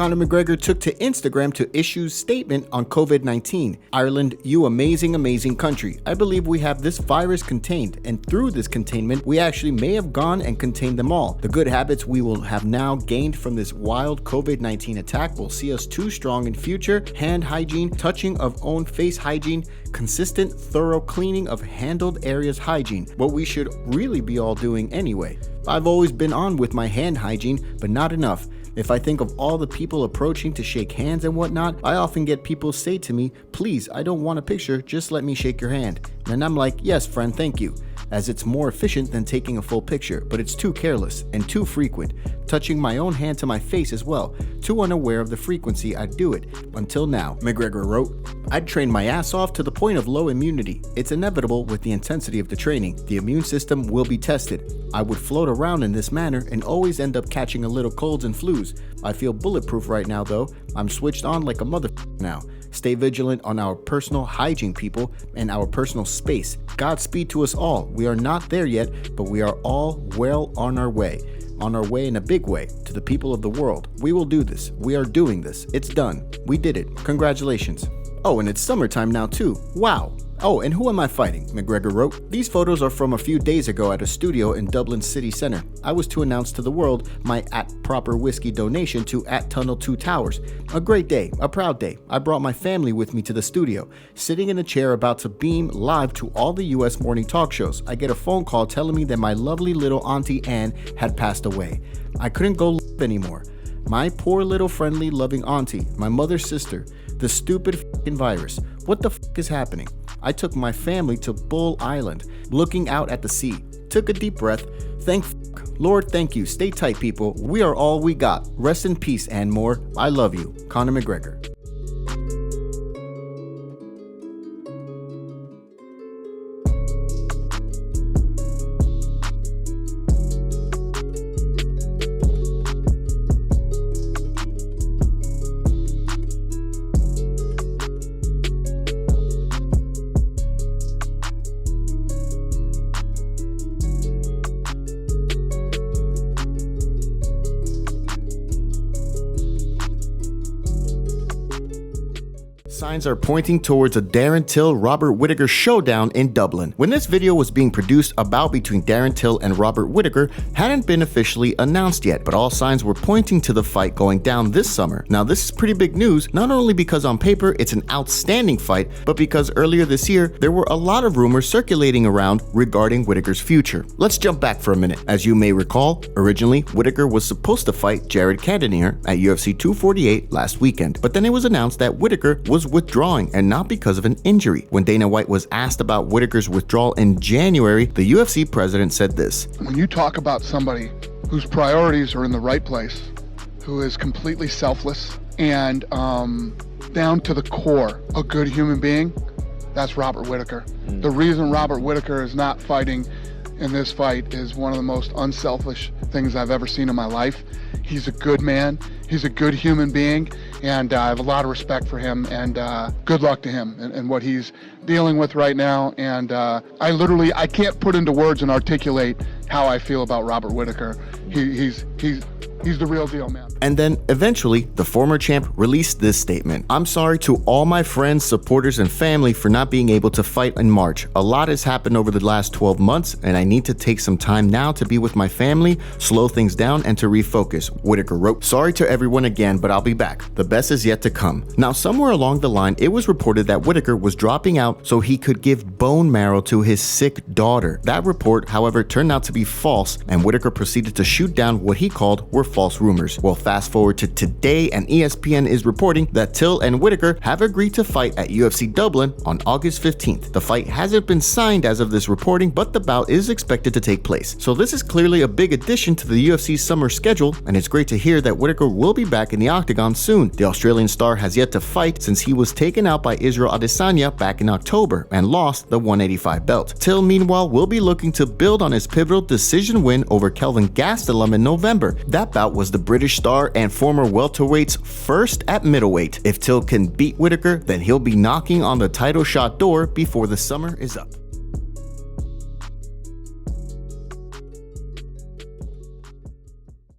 Conor McGregor took to Instagram to issue statement on COVID-19. Ireland, you amazing, amazing country. I believe we have this virus contained, and through this containment, we actually may have gone and contained them all. The good habits we will have now gained from this wild COVID-19 attack will see us too strong in future. Hand hygiene, touching of own face hygiene, consistent, thorough cleaning of handled areas hygiene, what we should really be all doing anyway. I've always been on with my hand hygiene, but not enough. If I think of all the people approaching to shake hands and whatnot, I often get people say to me, please, I don't want a picture, just let me shake your hand. And I'm like, yes, friend, thank you, as it's more efficient than taking a full picture, but it's too careless and too frequent. Touching my own hand to my face as well, too unaware of the frequency I do it. Until now, McGregor wrote, I'd train my ass off to the point of low immunity. It's inevitable with the intensity of the training. The immune system will be tested. I would float around in this manner and always end up catching a little colds and flus. I feel bulletproof right now though. I'm switched on like a motherfucker now. Stay vigilant on our personal hygiene, people, and our personal space. Godspeed to us all. We are not there yet, but we are all well on our way. On our way in a big way to the people of the world. We will do this. We are doing this. It's done. We did it. Congratulations. Oh, and it's summertime now too. Wow. Oh, and who am I fighting? McGregor wrote. These photos are from a few days ago at a studio in Dublin city center. I was to announce to the world my @ProperWhiskey donation to @Tunnel2Towers. A great day, a proud day. I brought my family with me to the studio. Sitting in a chair about to beam live to all the US morning talk shows, I get a phone call telling me that my lovely little Auntie Anne had passed away. I couldn't go live anymore. My poor little friendly loving auntie, my mother's sister, the stupid f***ing virus. What the f*** is happening? I took my family to Bull Island, looking out at the sea. Took a deep breath. Thank f***. Lord, thank you. Stay tight, people. We are all we got. Rest in peace, and more. I love you. Conor McGregor. Signs are pointing towards a Darren Till Robert Whittaker showdown in Dublin. When this video was being produced, a bout between Darren Till and Robert Whittaker hadn't been officially announced yet, but all signs were pointing to the fight going down this summer. Now this is pretty big news, not only because on paper it's an outstanding fight, but because earlier this year there were a lot of rumors circulating around regarding Whittaker's future. Let's jump back for a minute. As you may recall, originally Whittaker was supposed to fight Jared Cannonier at UFC 248 last weekend, but then it was announced that Whittaker was withdrawing, and not because of an injury. When Dana White was asked about Whittaker's withdrawal in January, the UFC president said this. When you talk about somebody whose priorities are in the right place, who is completely selfless and down to the core a good human being, that's Robert Whittaker. The reason Robert Whittaker is not fighting in this fight is one of the most unselfish things I've ever seen in my life. He's a good man, he's a good human being, and I have a lot of respect for him, and good luck to him and what he's dealing with right now. And I can't put into words and articulate how I feel about Robert Whittaker. He's the real deal, man. And then eventually, the former champ released this statement. I'm sorry to all my friends, supporters, and family for not being able to fight in March. A lot has happened over the last 12 months, and I need to take some time now to be with my family, slow things down, and to refocus. Whittaker wrote, sorry to everyone again, but I'll be back. The best is yet to come. Now, somewhere along the line, it was reported that Whittaker was dropping out so he could give bone marrow to his sick daughter. That report, however, turned out to be false, and Whittaker proceeded to shoot down what he called were false rumors. Well, fast forward to today, and ESPN is reporting that Till and Whittaker have agreed to fight at UFC Dublin on August 15th. The fight hasn't been signed as of this reporting, but the bout is expected to take place. So this is clearly a big addition to the UFC summer schedule, and it's great to hear that Whittaker will be back in the Octagon soon. The Australian star has yet to fight since he was taken out by Israel Adesanya back in October and lost the 185 belt. Till, meanwhile, will be looking to build on his pivotal decision win over Kelvin Gastelum in November. That bout was the British star and former welterweight's first at middleweight. If Till can beat Whittaker, then he'll be knocking on the title shot door before the summer is up.